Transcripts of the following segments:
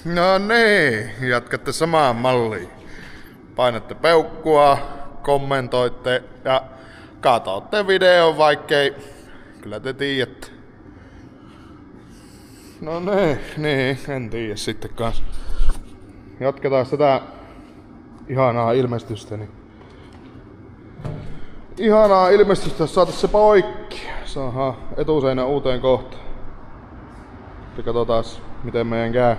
No niin, jatkatte samaan malliin. Painatte peukkua, kommentoitte ja katsotte videon, vaikkei kyllä te tiedätte. No niin, en tiedä sitten kans. Jatketaan tätä ihanaa ilmestystä. Ihanaa ilmestystä, saatais se poikki. Saadaan etuseinä uuteen kohtaan. Ja katsotaan miten meidän käy.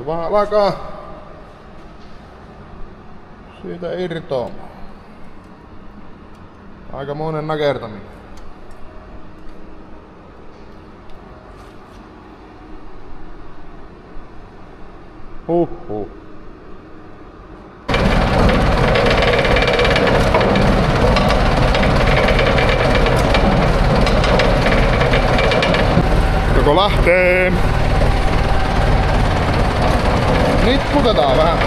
Vaan alkaa siitä irtoamaan. Aikamoinen nakertaminen. Huhhuh. Joko lähtee? Nipputetaan vähän.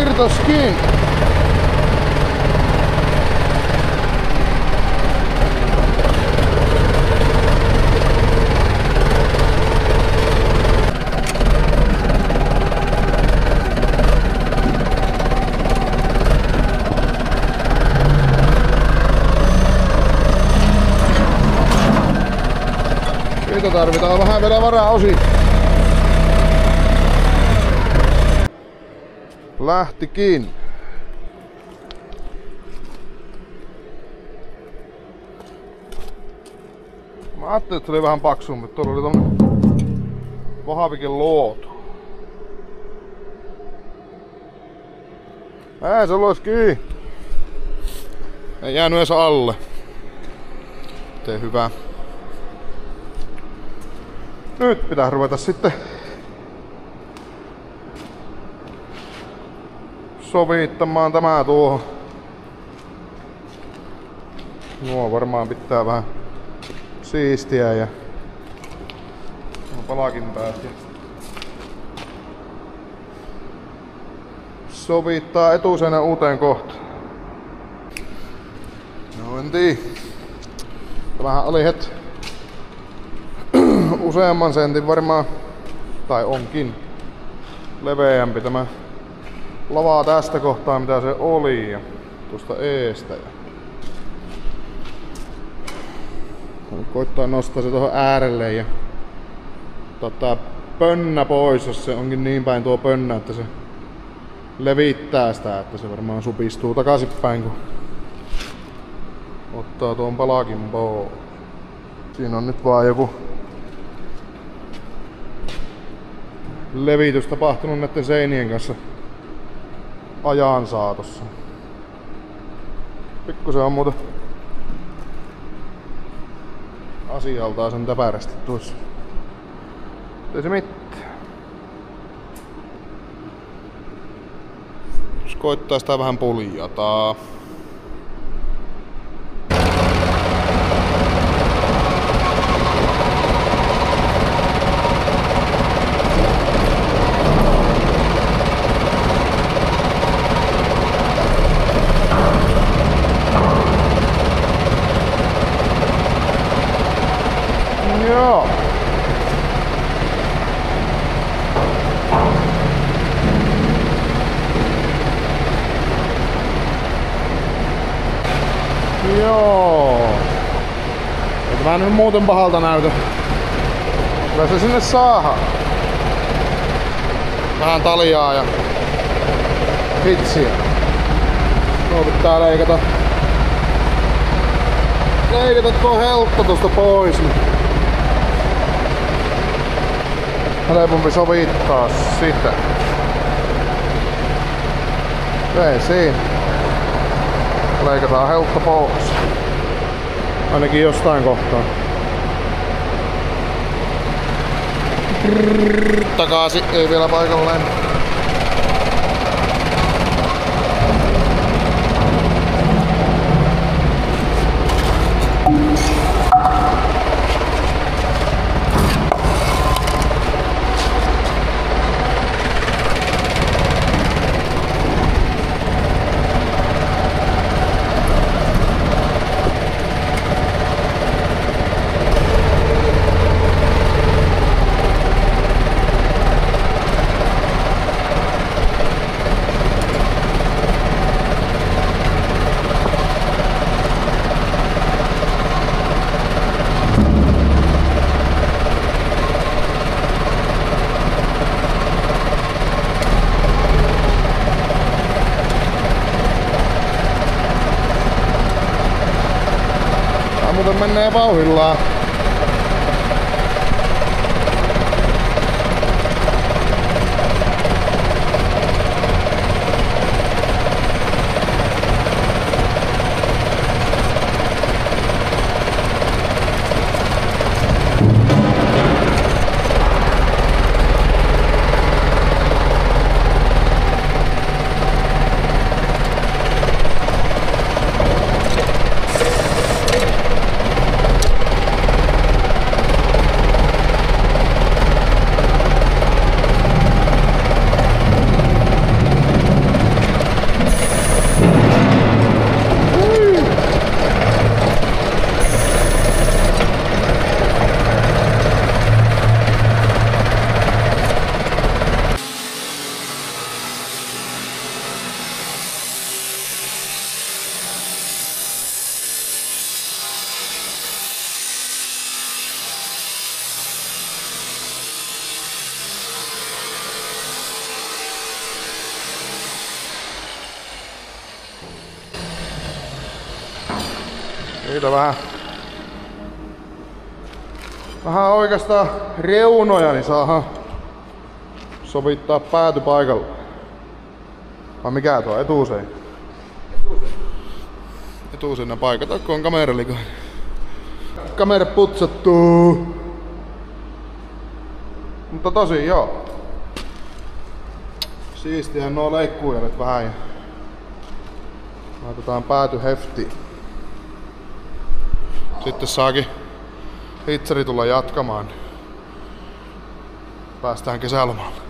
Irtoskin. Siitä tarvitaan vähän vielä varaosia. Lähtikin. Mä ajattelin, että se oli vähän paksumpi, mutta tuolla oli tommonen vahvikin luotu. Se lois kiinni. Ei jäänyt edes alle. Tee hyvä. Nyt pitää ruveta sitten sovittamaan tämä tuohon. Nuo varmaan pitää vähän siistiä ja palakin päästä. Sovittaa etuseinä uuteen kohtaan. No en tiedä. Tämähän oli useamman sentin varmaan, tai onkin leveämpi tämä lava tästä kohtaa mitä se oli ja tuosta eestä. Koittaa nostaa se tuohon äärelle ja ottaa pönnä pois, jos se onkin niin päin tuo pönnä, että se levittää sitä, että se varmaan supistuu takaisinpäin kun ottaa tuon palakin pois. Siinä on nyt vaan joku levitys tapahtunut näiden seinien kanssa ajan saatossa. Pikkusen on muuten asialtaan sen täpärästi tuossa. Ei se mitään. Jos koittaa sitä vähän puljata. Mä en nyt muuten pahalta näytä. Kyllä se sinne saadaan. Vähän taljaa ja hitsiä. Tuo pitää leikata. Leikata tuo helppo tosta pois. Helpompi sovittaa sitä. Ei siinä. Leikataan helppo pois. Ainakin jostain kohtaa. Takaisin, ei vielä paikalleen. Muuten menee vauhillaan. Siitä vähän oikeastaan reunoja, niin saadaan sovittaa päätypaikalle. Vai mikä tuo? Etuusein? Etuuseinä paikata, kun on kameralikoinen. Kamera putsattu. Mutta tosi joo. Siistihän nuo leikkuujalet vähän ja laitetaan pääty heftiin. Sitten saakin hitsari tulla jatkamaan. Päästään kesälomalle.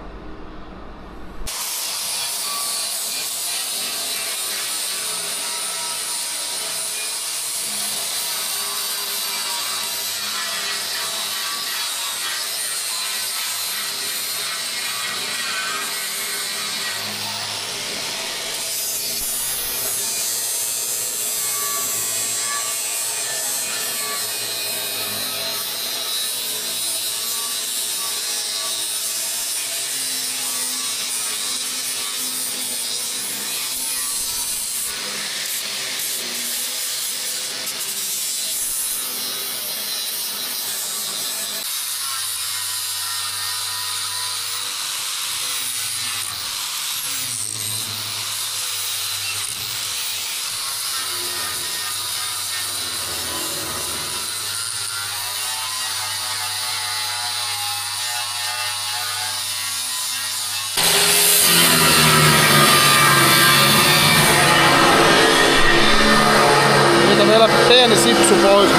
Vielä pieni sipsu pois.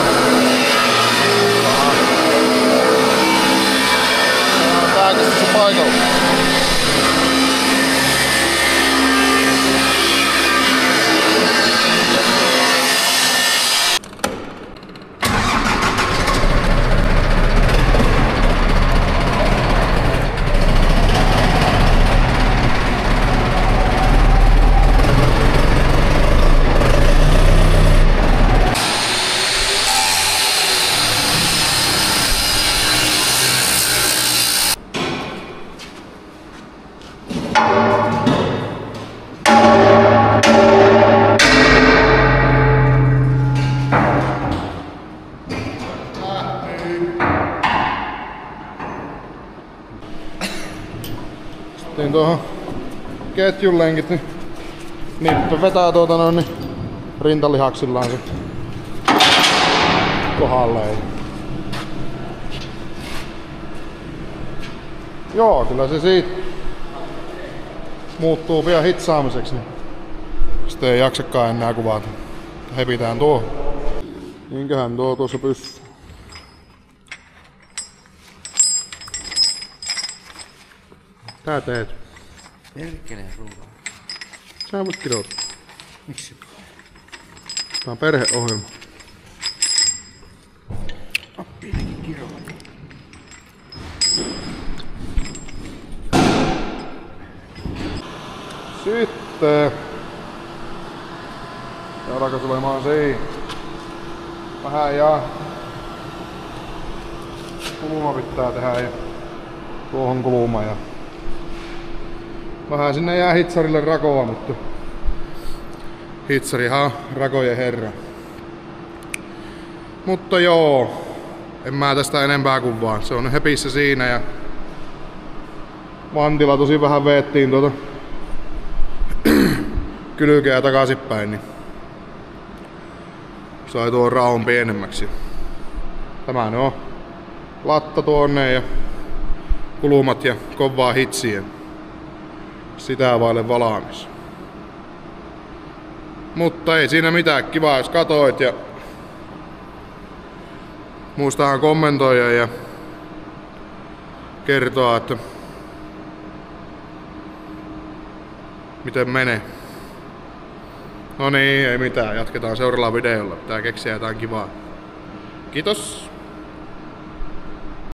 Tääkin se paikalla. Sitten tuohon ketjun lenkit, niin Nippe vetää niin rintalihaksillaan se kohdalleen. Joo, kyllä se siitä muuttuu pian hitsaamiseksi, niin sitten ei jaksakaan enää kuvata. Hepitään tuohon. Minkähän tuo tuossa pystyy? Tää teet. Perkeleen ruuaa. Sä voit kirjoittaa. Miksi? Tää on perheohjelma. Appiinenkin kirjoittaa. Sitten ja alkaa tulemaan siinä. Vähän ja kuluma pitää tehdä ja tuohon kuluma ja vähän sinne jää hitsarille rakoa, mutta hitsarihan on rakojen herra. Mutta joo, en mä tästä enempää kuvaa. Se on hepissä siinä ja vantilla tosi vähän veettiin tuota kylkeä takaisinpäin, niin sai tuon raon pienemmäksi. Tämä on latta tuonne ja kulumat ja kovaa hitsiä. Sitä vaille valaamis. Mutta ei siinä mitään, kiva jos katoit ja muistahan kommentoida ja kertoa, että miten menee. No niin, ei mitään, jatketaan seuraavalla videolla. Pitää keksiä jotain kivaa. Kiitos!